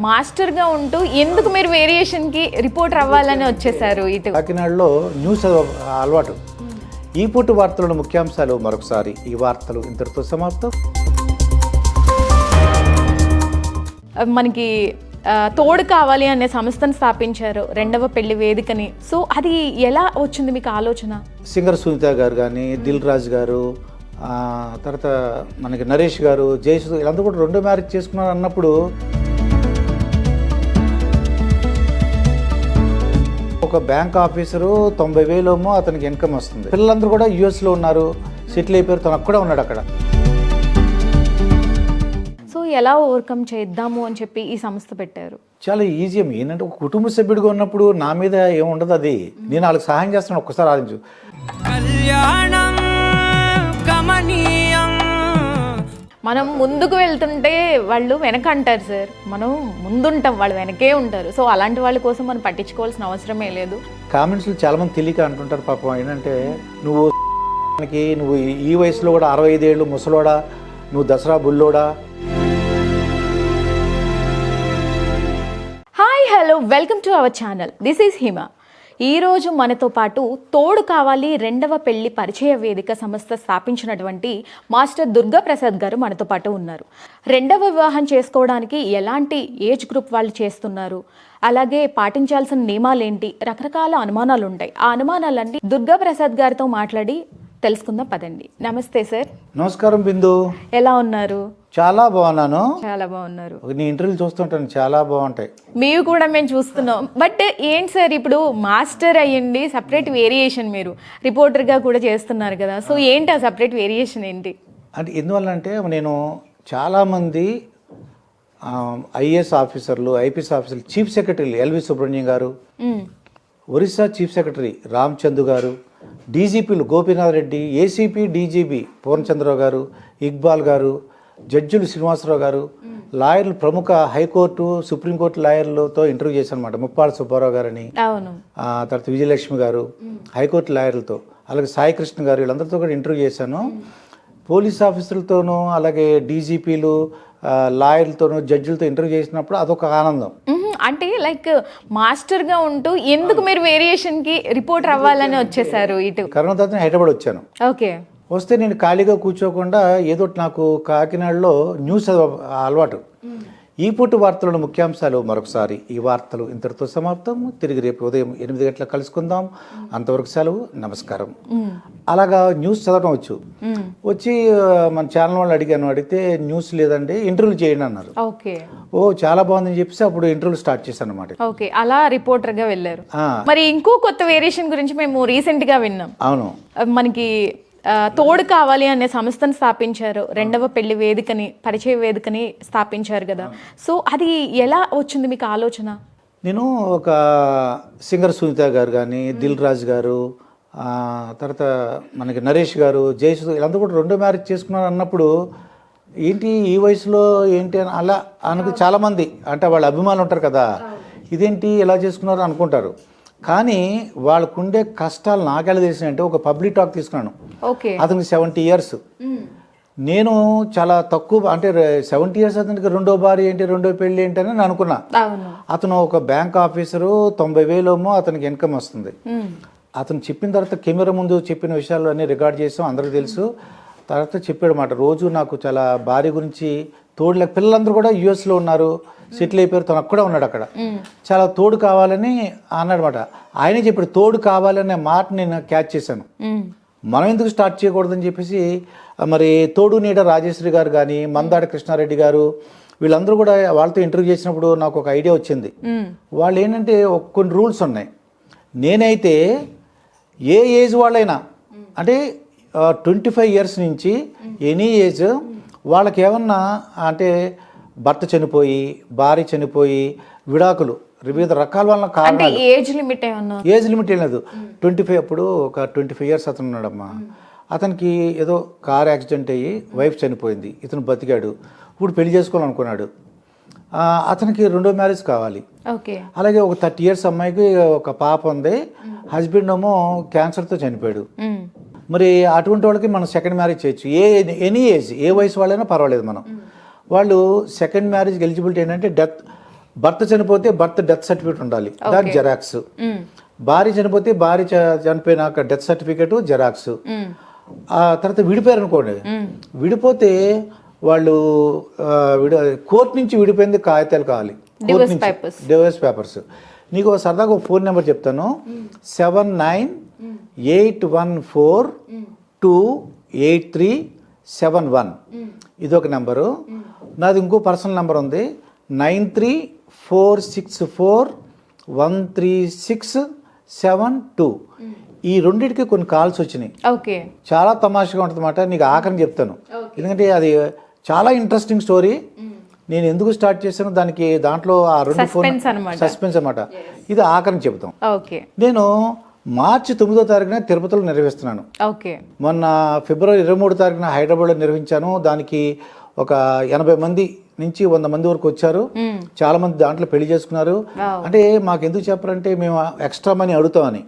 మాస్టర్గా ఉంటూ ఎందుకు మీరు వేరియేషన్కి రిపోర్టర్ అవ్వాలని వచ్చేసారు ఇటు? కాకినాడలో న్యూస్ అలవాటు. ఈ పూట వార్తలను ముఖ్యాంశాలు మరొకసారి. ఈ వార్తలు ఇంతటితో సమాప్తం. మనకి తోడు కావాలి అనే సంస్థను స్థాపించారు, రెండవ పెళ్లి వేదికని. సో అది ఎలా వచ్చింది మీకు ఆలోచన? సింగర్ సునీత గారు కానీ, దిల్ రాజు గారు, తర్వాత మనకి నరేష్ గారు, జయసు, వీళ్ళందరూ కూడా రెండో మ్యారేజ్ చేసుకున్నారు అన్నప్పుడు ఒక బ్యాంక్ ఆఫీసరు 90,000 అతనికి ఇన్కమ్ వస్తుంది. పిల్లలందరూ కూడా యూఎస్లో ఉన్నారు, సెటిల్ అయిపోయారు, తనకు కూడా ఉన్నాడు అక్కడ. సో ఎలా ఓవర్కమ్ చేద్దాము అని చెప్పి ఈ సంస్థ పెట్టారు? చాలా ఈజీ. ఏంటంటే ఒక కుటుంబ సభ్యుడిగా ఉన్నప్పుడు నా మీద ఏముండదు, అది నేను వాళ్ళకి సహాయం చేస్తున్నాను. ఒక్కసారి ఆలోచించు. మనం ముందుకు వెళ్తుంటే వాళ్ళు వెనక అంటారు సార్, మనం ముందుంటాం, వాళ్ళు వెనకే ఉంటారు. సో అలాంటి వాళ్ళ కోసం మనం పట్టించుకోవాల్సిన అవసరమే లేదు. కామెంట్స్లో చాలా మంది తెలియక అంటుంటారు పాపం, ఏంటంటే నువ్వు ఈ వయసులో కూడా 65 ఏళ్ళు ముసలోడా, నువ్వు దసరా బుల్లోడా. Hi, hello, welcome to our channel. This is Hima. ఈరోజు మనతో పాటు తోడు కావాలి రెండవ పెళ్లి పరిచయ వేదిక సంస్థ స్థాపించినటువంటి మాస్టర్ దుర్గా ప్రసాద్ గారు మనతో పాటు ఉన్నారు. రెండవ వివాహం చేసుకోవడానికి ఎలాంటి ఏజ్ గ్రూప్ వాళ్ళు చేస్తున్నారు, అలాగే పాటించాల్సిన నియమాలేంటి, రకరకాల అనుమానాలు ఉంటాయి. ఆ అనుమానాలన్నీ దుర్గా ప్రసాద్ గారితో మాట్లాడి తెలుసుకుందాం పదండి. నమస్తే సార్. నమస్కారం బిందు. ఎలా ఉన్నారు? చాలా బాగున్నాను. చాలా బాగున్నారు. నీ ఇంటర్వ్యూ చూస్తుంటాను, చాలా బాగుంటాయి. మీరు కూడా మేము చూస్తున్నాం. బట్ ఏంటి సార్, ఇప్పుడు మాస్టర్ అయ్యండి, సపరేట్ వేరియేషన్ మీరు రిపోర్టర్గా కూడా చేస్తున్నారు కదా. సో ఏంటి ఆ సపరేట్ వేరియేషన్ ఏంటి? అంటే ఎందువల్ల అంటే నేను చాలామంది ఐఏఎస్ ఆఫీసర్లు, ఐపీఎస్ ఆఫీసర్లు, చీఫ్ సెక్రటరీలు ఎల్వి సుబ్రహ్మణ్యం గారు, ఒరిస్సా చీఫ్ సెక్రటరీ రామచందు గారు, డీజీపీలు గోపీనాథ్ రెడ్డి, ఏసీపీ డీజీపీ పూర్ణచంద్రరావు గారు, ఇక్బాల్ గారు, జడ్జిలు శ్రీనివాసరావు గారు, లాయర్లు, ప్రముఖ హైకోర్టు సుప్రీంకోర్టు లాయర్లతో ఇంటర్వ్యూ చేశాను అనమాట. ముప్పాళ్ళ సుబ్బారావు గారని, తర్వాత విజయలక్ష్మి గారు, హైకోర్టు లాయర్లతో, అలాగే సాయికృష్ణ గారు, వీళ్ళందరితో కూడా ఇంటర్వ్యూ చేశాను. పోలీస్ ఆఫీసర్లతోనూ, అలాగే డీజీపీలు, లాయర్లతోనూ, జడ్జిలతో ఇంటర్వ్యూ చేసినప్పుడు అదొక ఆనందం. అంటే లైక్ మాస్టర్గా ఉంటూ ఎందుకు మీరు వేరియేషన్కి రిపోర్టర్ అవ్వాలని వచ్చేసారు ఇటు? కరోనా తర్వాత హైదరాబాద్ వచ్చాను. ఓకే. వస్తే నేను ఖాళీగా కూర్చోకుండా ఏదో నాకు కాకినాడలో న్యూస్ అలవాటు. ఈ పూట వార్తలను ముఖ్యాంశాలు మరొకసారి. ఈ వార్తలు ఇంతటితో సమాప్తం. తిరిగి రేపు ఉదయం 8 గంటలకు కలుసుకుందాం. అంతవరకు సెలవు, నమస్కారం. అలాగా న్యూస్ చదవడం వచ్చి మన ఛానల్ వాళ్ళు అడిగితే న్యూస్ లేదండి, ఇంటర్వ్యూ చేయండి అన్నారు. ఓ చాలా బాగుందని చెప్పేసి అప్పుడు ఇంటర్వ్యూ స్టార్ట్ చేశాను అనమాట. ఓకే, అలా రిపోర్టర్ గా వెళ్ళారు. మరి ఇంకో కొత్త వేరియేషన్ గురించి మేము రీసెంట్ గా విన్నాం. అవును, మనకి తోడు కావాలి అనే సంస్థను స్థాపించారు, రెండవ పెళ్లి వేదికని, పరిచయ వేదికని స్థాపించారు కదా. సో అది ఎలా వచ్చింది మీకు ఆలోచన? నేను ఒక సింగర్ సునీత గారు కానీ, దిల్ రాజు గారు, తర్వాత మనకి నరేష్ గారు, జయసు, వీళ్ళందరూ కూడా రెండో మ్యారేజ్ చేసుకున్నారు అన్నప్పుడు ఏంటి ఈ వయసులో ఏంటి అని అలా అనుకు చాలామంది అంటే వాళ్ళ అభిమానులు ఉంటారు కదా, ఇదేంటి ఎలా చేసుకున్నారు అనుకుంటారు. కానీ వాళ్ళకుండే కష్టాలు నాకెలా తెలిసినాయంటే ఒక పబ్లిక్ టాక్ తీసుకున్నాను. అతనికి 70 years, నేను చాలా తక్కువ, అంటే 70 years అతనికి రెండో భార్య ఏంటి, రెండో పెళ్ళి ఏంటి అని నేను అనుకున్నా. అతను ఒక బ్యాంక్ ఆఫీసరు, 90,000 అతనికి ఇన్కమ్ వస్తుంది. అతను చెప్పిన తర్వాత కెమెరా ముందు చెప్పిన విషయాలు అన్నీ రికార్డ్ చేసాం, అందరికీ తెలుసు. తర్వాత చెప్పాడు మాట, రోజు నాకు చాలా భార్య గురించి తోడులేక, పిల్లలందరూ కూడా యూఎస్లో ఉన్నారు, సెటిల్ అయిపోయారు, తనకు కూడా ఉన్నాడు అక్కడ, చాలా తోడు కావాలని అన్నాడు మాట. ఆయనే చెప్పాడు తోడు కావాలనే మాట నేను క్యాచ్ చేశాను. మనం ఎందుకు స్టార్ట్ చేయకూడదని చెప్పేసి మరి తోడు నీడ రాజేశ్వరి గారు కానీ, మందాడ కృష్ణారెడ్డి గారు, వీళ్ళందరూ కూడా వాళ్ళతో ఇంటర్వ్యూ చేసినప్పుడు నాకు ఒక ఐడియా వచ్చింది. వాళ్ళు ఏంటంటే కొన్ని రూల్స్ ఉన్నాయి. నేనైతే ఏ ఏజ్ వాళ్ళైనా, అంటే 25 years నుంచి ఎనీ ఏజ్ వాళ్ళకి ఏమన్నా అంటే భర్త చనిపోయి, భార్య చనిపోయి, విడాకులు, వివిధ రకాల వల్ల కారణాలు. ఏజ్ లిమిట్ ఏం లేదు. 25, అప్పుడు ఒక 25 years అతను ఉన్నాడమ్మా. అతనికి ఏదో కార్ యాక్సిడెంట్ అయ్యి వైఫ్ చనిపోయింది, ఇతను బతికాడు, ఇప్పుడు పెళ్లి చేసుకోవాలనుకున్నాడు. అతనికి రెండో మ్యారేజ్ కావాలి. అలాగే ఒక 30 years అమ్మాయికి ఒక పాప ఉంది, హస్బెండ్ ఏమో క్యాన్సర్తో చనిపోయాడు. మరి అటువంటి వాళ్ళకి మనం సెకండ్ మ్యారేజ్ చేయొచ్చు, ఎనీ ఏజ్, ఏ వయసు వాళ్ళైనా పర్వాలేదు. మనం వాళ్ళు సెకండ్ మ్యారేజ్కి ఎలిజిబిలిటీ ఏంటంటే డెత్, భర్త చనిపోతే భర్త డెత్ సర్టిఫికేట్ ఉండాలి, దాని జెరాక్స్. భార్య చనిపోతే భార్య చనిపోయినాక డెత్ సర్టిఫికేట్ జెరాక్స్. ఆ తర్వాత విడిపోయారు అనుకోండి, విడిపోతే వాళ్ళు కోర్టు నుంచి విడిపోయింది కాగితాలు కావాలి, డివోర్స్ పేపర్స్. నీకు సరదాగా ఒక ఫోన్ నెంబర్ చెప్తాను, 7981428371. ఇదొక నెంబరు. నాది ఇంకో పర్సనల్ నెంబర్ ఉంది, 9346413672. ఈ రెండింటికి కొన్ని కాల్స్ వచ్చినాయి. చాలా తమాషగా ఉంటుంది అన్నమాట. నీకు ఆఖరిని చెప్తాను, ఎందుకంటే అది చాలా ఇంట్రెస్టింగ్ స్టోరీ. నేను ఎందుకు స్టార్ట్ చేశాను దానికి, దాంట్లో ఆ రెండు ఫోన్ సస్పెన్స్ అన్నమాట. ఇది ఆఖరిని చెప్తాం. నేను మార్చి 9వ తారీఖున తిరుపతిలో నిర్వహిస్తున్నాను. మొన్న ఫిబ్రవరి 23వ తారీఖున హైదరాబాద్లో నిర్వహించాను. దానికి ఒక 80 మంది నుంచి 100 మంది వరకు వచ్చారు. చాలా మంది దాంట్లో పెళ్లి చేసుకున్నారు. అంటే మాకు ఎందుకు చెప్పారంటే మేము ఎక్స్ట్రా మనీ అడుగుతామని.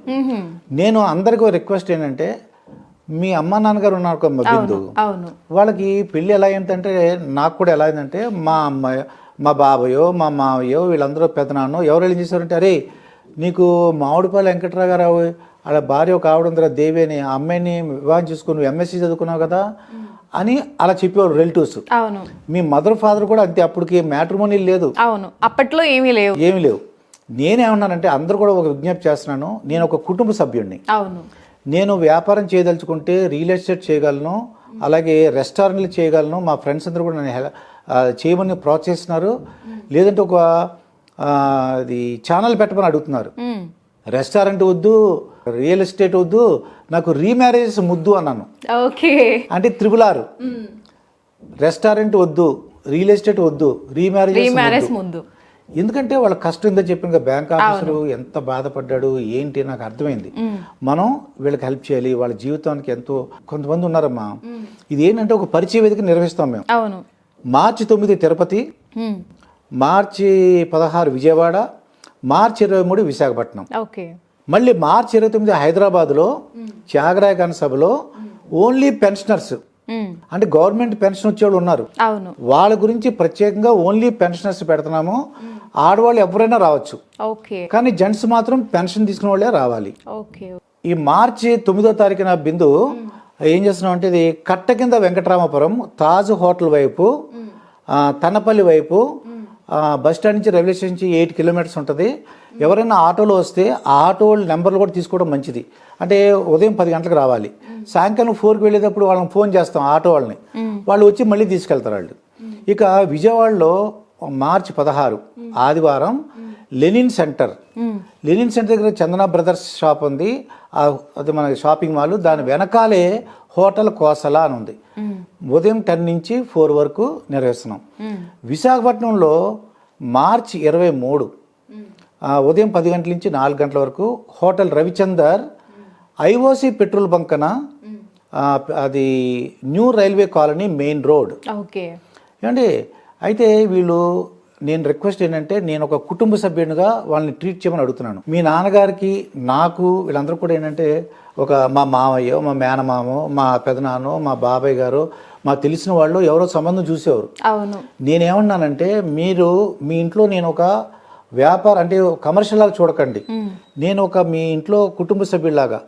నేను అందరికీ రిక్వెస్ట్ ఏంటంటే, మీ అమ్మ నాన్నగారు ఉన్నారు కదా బిందు, వాళ్ళకి పెళ్ళి ఎలా అయిందంటే, నాకు కూడా ఎలా అయిందంటే, మా అమ్మాయి మా బాబాయో మా మావయ్యో వీళ్ళందరూ పెద్దనాన్నో ఎవరు ఏం చేశారంటే, అరే నీకు మామిడిపల్లి వెంకట్రావు వాళ్ళ భార్య ఒక ఆవిడ ఉందిరా దేవి అని, ఆ అమ్మాయిని వివాహం చేసుకుని నువ్వు ఎంఎస్సీ చదువుకున్నావు కదా అని అలా చెప్పేవారు రిలేటివ్స్. మీ మదర్ ఫాదర్ కూడా అంతే, అప్పటికి మ్యాట్రిమోనీ లేదు, అప్పట్లో ఏమీ లేవు. నేనేమన్నానంటే, అందరూ కూడా ఒక విజ్ఞప్తి చేస్తున్నాను, నేను ఒక కుటుంబ సభ్యుడిని. నేను వ్యాపారం చేయదలుచుకుంటే రియల్ ఎస్టేట్ చేయగలను, అలాగే రెస్టారెంట్లు చేయగలను. మా ఫ్రెండ్స్ అందరూ కూడా నన్ను చేయమని ప్రోత్సహిస్తున్నారు. లేదంటే ఒక అది ఛానల్ పెట్టమని అడుగుతున్నారు. రెస్టారెంట్ వద్దు, రియల్ ఎస్టేట్ వద్దు, నాకు రీమ్యారేజెస్ ముద్దు అన్నాను. అంటే 3R, రెస్టారెంట్ వద్దు, రియల్ ఎస్టేట్ వద్దు, రీమ్యారేజెస్ ముందు. ఎందుకంటే వాళ్ళ కష్టం ఏందో చెప్పిన బ్యాంక్ ఆఫీసరు ఎంత బాధపడ్డాడు ఏంటి నాకు అర్థమైంది. మనం వీళ్ళకి హెల్ప్ చేయాలి, వాళ్ళ జీవితానికి ఎంతో. కొంతమంది ఉన్నారమ్మా, ఇది ఏంటంటే ఒక పరిచయ వేదిక నిర్వహిస్తాం మేము. మార్చి 9 తిరుపతి, మార్చి 16 విజయవాడ, మార్చి 23 విశాఖపట్నం, మళ్ళీ మార్చి 29 హైదరాబాద్లో త్యాగరాయ గాన సభలో ఓన్లీ పెన్షనర్స్, అంటే గవర్నమెంట్ పెన్షన్ వచ్చేవాళ్ళు ఉన్నారు, వాళ్ళ గురించి ప్రత్యేకంగా ఓన్లీ పెన్షనర్స్ పెడుతున్నాము. ఆడవాళ్ళు ఎవరైనా రావచ్చు, కానీ జెంట్స్ మాత్రం పెన్షన్ తీసుకునే వాళ్ళే రావాలి. ఈ మార్చి 9వ తారీఖున బిందు ఏం చేస్తున్నాం అంటే, ఇది కట్ట కింద వెంకటరామపురం తాజ్ హోటల్ వైపు, తనపల్లి వైపు, బస్ స్టాండ్ నుంచి రైల్వే స్టేషన్ నుంచి 8 కిలోమీటర్స్ ఉంటుంది. ఎవరైనా ఆటోలో వస్తే ఆ ఆటో వాళ్ళ నెంబర్లు కూడా తీసుకోవడం మంచిది. అంటే ఉదయం 10 గంటలకు రావాలి, సాయంకాలం 4కి వెళ్ళేటప్పుడు వాళ్ళని ఫోన్ చేస్తాం ఆటో వాళ్ళని, వాళ్ళు వచ్చి మళ్ళీ తీసుకెళ్తారు వాళ్ళు. ఇక విజయవాడలో మార్చి 16 ఆదివారం లెనిన్ సెంటర్ దగ్గర చందన బ్రదర్స్ షాప్ ఉంది, అది మన షాపింగ్ మాల్, దాని వెనకాలే హోటల్ కోసల అని ఉంది. ఉదయం 10 నుంచి 4 వరకు నిర్వహిస్తున్నాం. విశాఖపట్నంలో మార్చి 23 ఉదయం 10 గంటల నుంచి 4 గంటల వరకు హోటల్ రవిచందర్, ఐఓసి పెట్రోల్ బంకన, అది new railway colony main road. ఏమండి, అయితే వీళ్ళు, నేను రిక్వెస్ట్ ఏంటంటే, నేను ఒక కుటుంబ సభ్యునిగా వాళ్ళని ట్రీట్ చేయమని అడుగుతున్నాను. మీ నాన్నగారికి నాకు వీళ్ళందరూ కూడా ఏంటంటే, ఒక మా మామయ్యో, మా మేనమామో, మా పెదనాన్నో, మా బాబాయ్ గారు, మా తెలిసిన వాళ్ళు ఎవరో సంబంధం చూసేవారు. నేనేమన్నానంటే, మీరు మీ ఇంట్లో నేను ఒక వ్యాపారం అంటే కమర్షియల్ లాగా చూడకండి, నేను ఒక మీ ఇంట్లో కుటుంబ సభ్యుల్లాగా.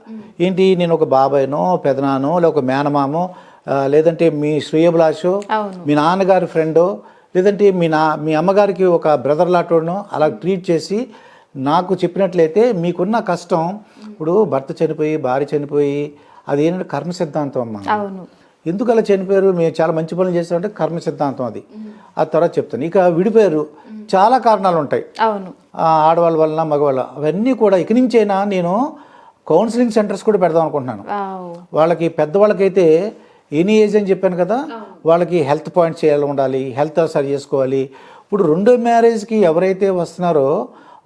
ఏంటి, నేను ఒక బాబాయ్నో, పెదనానో, లేక ఒక మేనమామో, లేదంటే మీ శ్రేయభిలాషో, మీ నాన్నగారి ఫ్రెండో, లేదంటే మీ అమ్మగారికి ఒక బ్రదర్ లాటోనో అలా ట్రీట్ చేసి నాకు చెప్పినట్లయితే, మీకున్న కష్టం, ఇప్పుడు భర్త చనిపోయి భార్య చనిపోయి అది ఏంటంటే కర్మ సిద్ధాంతం అమ్మా. ఎందుకు అలా చనిపోయారు, మేము చాలా మంచి పనులు చేస్తామంటే కర్మ సిద్ధాంతం అది. ఆ తర్వాత చెప్తాను. ఇక విడిపోయారు, చాలా కారణాలు ఉంటాయి, ఆడవాళ్ళ వలన మగవాళ్ళ, అవన్నీ కూడా. ఇక నుంచైనా నేను కౌన్సిలింగ్ సెంటర్స్ కూడా పెడదాం అనుకుంటున్నాను. వాళ్ళకి పెద్దవాళ్ళకైతే ఎనీ ఏజ్ అని చెప్పాను కదా, వాళ్ళకి హెల్త్ పాయింట్స్ చేయాలి, ఉండాలి, హెల్త్ సరి చేసుకోవాలి. ఇప్పుడు రెండో మ్యారేజ్కి ఎవరైతే వస్తున్నారో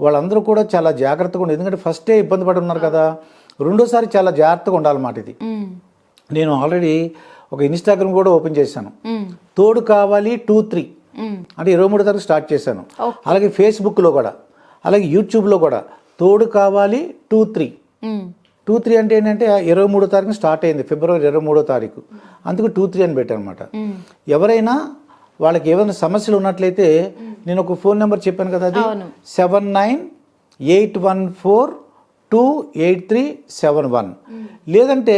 వాళ్ళందరూ కూడా చాలా జాగ్రత్తగా ఉండాలి. ఎందుకంటే ఫస్టే ఇబ్బంది పడి ఉన్నారు కదా, రెండోసారి చాలా జాగ్రత్తగా ఉండాలన్నమాట. ఇది నేను ఆల్రెడీ ఒక ఇన్స్టాగ్రామ్ కూడా ఓపెన్ చేశాను, తోడు కావాలి 23, అంటే 23 తారీఖు స్టార్ట్ చేశాను. అలాగే ఫేస్బుక్లో కూడా, అలాగే యూట్యూబ్లో కూడా తోడు కావాలి 23 అంటే ఏంటంటే 23వ తారీఖు స్టార్ట్ అయింది, ఫిబ్రవరి 23వ తారీఖు, అందుకు 23 అని పెట్టాను అనమాట. ఎవరైనా వాళ్ళకి ఏమైనా సమస్యలు ఉన్నట్లయితే నేను ఒక ఫోన్ నెంబర్ చెప్పాను కదా, అది 7981428371, లేదంటే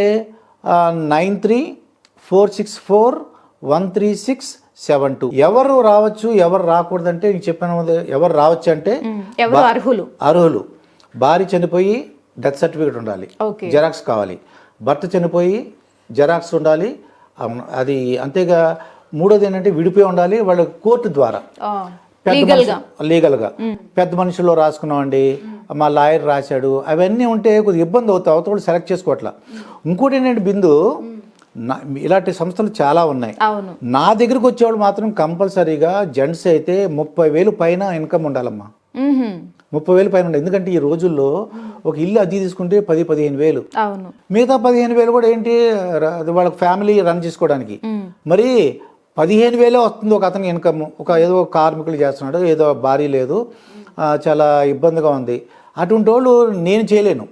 9346413672. ఎవరు రావచ్చు, ఎవరు రాకూడదంటే నేను చెప్పాను కదా, ఎవరు రావచ్చు అంటే అర్హులు. భార్య చనిపోయి డెత్ సర్టిఫికేట్ ఉండాలి, జెరాక్స్ కావాలి. భర్త చనిపోయి జెరాక్స్ ఉండాలి, అది అంతేగా. మూడోది ఏంటంటే విడిపోయి ఉండాలి, వాళ్ళ కోర్టు ద్వారా లీగల్గా. పెద్ద మనుషుల్లో రాసుకున్నామండి, మా లాయర్ రాశాడు, అవన్నీ ఉంటే కొద్దిగా ఇబ్బంది అవుతాయి, అవతల సెలెక్ట్ చేసుకోవట్లా. ఇంకోటి ఏంటంటే బిందు, ఇలాంటి సంస్థలు చాలా ఉన్నాయి. నా దగ్గరకు వచ్చేవాళ్ళు మాత్రం కంపల్సరీగా జెంట్స్ అయితే 30,000 పైన ఇన్కమ్ ఉండాలమ్మా. 30,000 పైన ఉండాలి. ఎందుకంటే ఈ రోజుల్లో ఒక ఇల్లు అద్దె తీసుకుంటే 10-15,000, మిగతా 15,000 కూడా ఏంటి వాళ్ళకి ఫ్యామిలీ రన్ చేసుకోవడానికి. మరి 15,000 వస్తుంది ఒక అతనికి ఇన్కమ్. ఏదో కార్మికులు చేస్తున్నాడు, ఏదో భార్య లేదు, చాలా ఇబ్బందిగా ఉంది. అటువంటి వాళ్ళు నేను చేయలేను.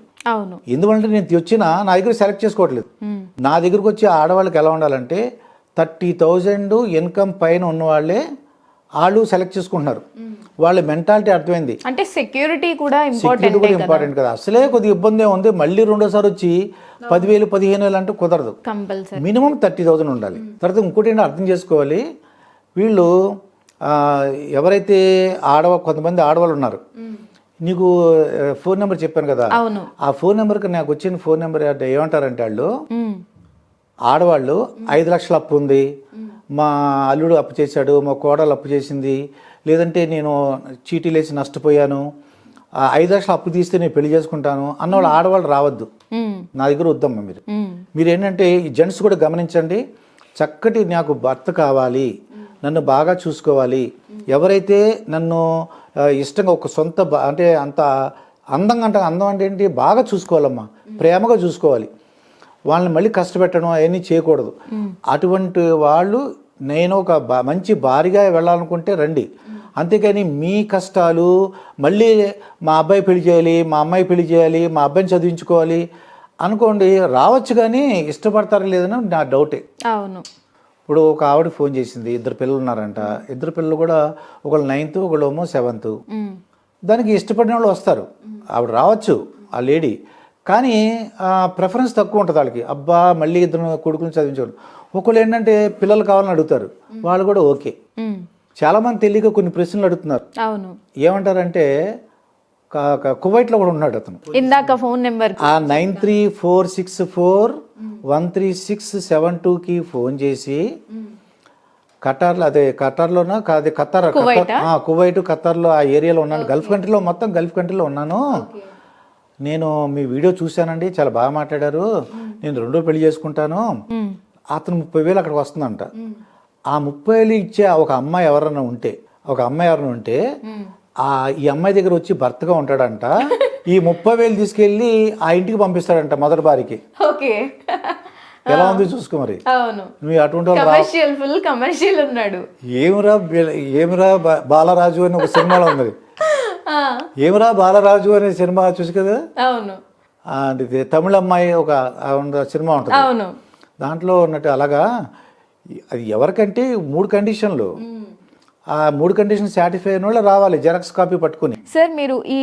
ఎందుకంటే నేను వచ్చినా నా దగ్గర సెలెక్ట్ చేసుకోవట్లేదు. నా దగ్గరకు వచ్చి ఆడవాళ్ళకి ఎలా ఉండాలంటే 30,000 ఇన్కమ్ పైన ఉన్న వాళ్ళే వాళ్ళు సెలెక్ట్ చేసుకుంటున్నారు. వాళ్ళ మెంటాలిటీ అర్థమైంది. అంటే సెక్యూరిటీ కూడా ఇంపార్టెంట్ కదా. అసలే కొద్దిగా ఇబ్బంది ఉంది, మళ్ళీ రెండోసారి వచ్చి 10,000 15,000 అంటే కుదరదు. మినిమం 30,000 ఉండాలి. తర్వాత ఇంకోటి ఏంటో అర్థం చేసుకోవాలి, వీళ్ళు ఎవరైతే కొంతమంది ఆడవాళ్ళు ఉన్నారు. నీకు ఫోన్ నెంబర్ చెప్పాను కదా, ఆ ఫోన్ నెంబర్కి నాకు వచ్చిన ఫోన్ నెంబర్ ఏమంటారంటే వాళ్ళు ఆడవాళ్ళు 5 లక్షల అప్పు ఉంది, మా అల్లుడు అప్పు చేశాడు, మా కోడలు అప్పు చేసింది, లేదంటే నేను చీటీలు వేసి నష్టపోయాను, 5 లక్షలు అప్పు తీస్తే నేను పెళ్లి చేసుకుంటాను అన్నవాళ్ళు ఆడవాళ్ళు రావద్దు, నా దగ్గర వద్దమ్మా. మీరు ఏంటంటే ఈ జెంట్స్ కూడా గమనించండి, చక్కటి నాకు భర్త కావాలి, నన్ను బాగా చూసుకోవాలి, ఎవరైతే నన్ను ఇష్టంగా ఒక సొంత అంటే అంత అందంగా అంటే అందం అంటే ఏంటి, బాగా చూసుకోవాలమ్మా, ప్రేమగా చూసుకోవాలి, వాళ్ళని మళ్ళీ కష్టపెట్టడం అవన్నీ చేయకూడదు. అటువంటి వాళ్ళు నేను ఒక మంచి భారీగా వెళ్ళాలనుకుంటే రండి. అంతేకాని మీ కష్టాలు మళ్ళీ మా అబ్బాయి పెళ్లి చేయాలి, మా అమ్మాయి పెళ్లి చేయాలి, మా అబ్బాయిని చదివించుకోవాలి అనుకోండి, రావచ్చు కానీ ఇష్టపడతారో లేదని నా డౌటే. ఇప్పుడు ఒక ఆవిడ ఫోన్ చేసింది, 2 పిల్లలు ఉన్నారంట, 2 పిల్లలు కూడా ఒకళ్ళు 9th ఒకళ్ళేమో 7th. దానికి ఇష్టపడిన వాళ్ళు వస్తారు, ఆవిడ రావచ్చు ఆ లేడీ, కానీ ప్రిఫరెన్స్ తక్కువ ఉంటుంది వాళ్ళకి. అబ్బా మళ్ళీ 2 కొడుకుని చదివించారు. ఒకళ్ళు ఏంటంటే పిల్లలు కావాలని అడుగుతారు, వాళ్ళు కూడా ఓకే. చాలా మంది తెలియక కొన్ని ప్రశ్నలు అడుగుతున్నారు. ఏమంటారంటే కువైట్లో కూడా ఉన్నాడు అతను, ఇందాక ఫోన్ నెంబర్ 9346413672కి ఫోన్ చేసి ఖతార్లోనా కాదు కువైట్ ఖతార్లో ఆ ఏరియాలో ఉన్నాను, గల్ఫ్ కంట్రీలో, మొత్తం గల్ఫ్ కంట్రీలో ఉన్నాను. నేను మీ వీడియో చూశానండి, చాలా బాగా మాట్లాడారు, నేను 2వ పెళ్లి చేసుకుంటాను. అతను 30,000 అక్కడికి వస్తుందంట. ఆ 30,000 ఇచ్చే ఒక అమ్మాయి ఎవరన్నా ఉంటే ఈ అమ్మాయి దగ్గర వచ్చి భర్తగా ఉంటాడంట. ఈ 30,000 తీసుకెళ్లి ఆ ఇంటికి పంపిస్తాడంట మొదటి భార్యకి. ఎలా ఉంది చూసుకో మరి. నువ్వు అటువంటి ఏమిరా బాలరాజు అని ఒక సినిమాలో ఉంది, ఏమిరా బాలరాజు అనే సినిమా చూసి కదా, అంటే తమిళ అమ్మాయి ఒక సినిమా ఉంటుంది, దాంట్లో ఉన్నట్టు అలాగా. అది ఎవరికంటే 3 కండిషన్లు, ఆ 3 కండిషన్ సాటిస్ఫై అయిన వాళ్ళు రావాలి జెరాక్స్ కాపీ పట్టుకుని. సార్ మీరు ఈ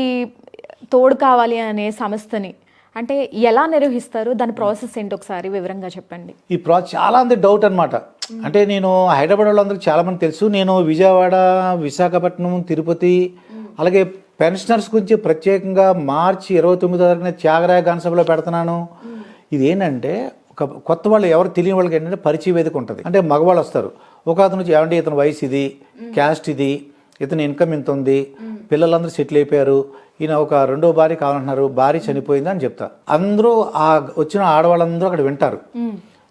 తోడు కావాలి అనే సంస్థని అంటే ఎలా నిర్వహిస్తారు, దాని ప్రాసెస్ ఏంటి ఒకసారి వివరంగా చెప్పండి. ఈ ప్రాసెస్ చాలా మంది డౌట్ అనమాట. అంటే నేను హైదరాబాద్ వాళ్ళందరికీ చాలా మంది తెలుసు, నేను విజయవాడ, విశాఖపట్నం, తిరుపతి, అలాగే పెన్షనర్స్ గురించి ప్రత్యేకంగా మార్చి 29వ తారీఖున త్యాగరాయ గానసభలో పెడుతున్నాను. ఇది ఏంటంటే ఒక కొత్త వాళ్ళు ఎవరు తెలియని వాళ్ళకి ఏంటంటే పరిచయ వేదిక ఉంటుంది. అంటే మగవాళ్ళు వస్తారు, ఒక అతను నుంచి ఏమంటే ఇతని వయసు ఇది, క్యాస్ట్ ఇది, ఇతని ఇన్కమ్ ఇంత ఉంది, పిల్లలందరూ సెటిల్ అయిపోయారు, ఈయన ఒక 2వ భార్య కావాలంటున్నారు, భార్య చనిపోయింది అని చెప్తా. అందరూ వచ్చిన ఆడవాళ్ళందరూ అక్కడ వింటారు,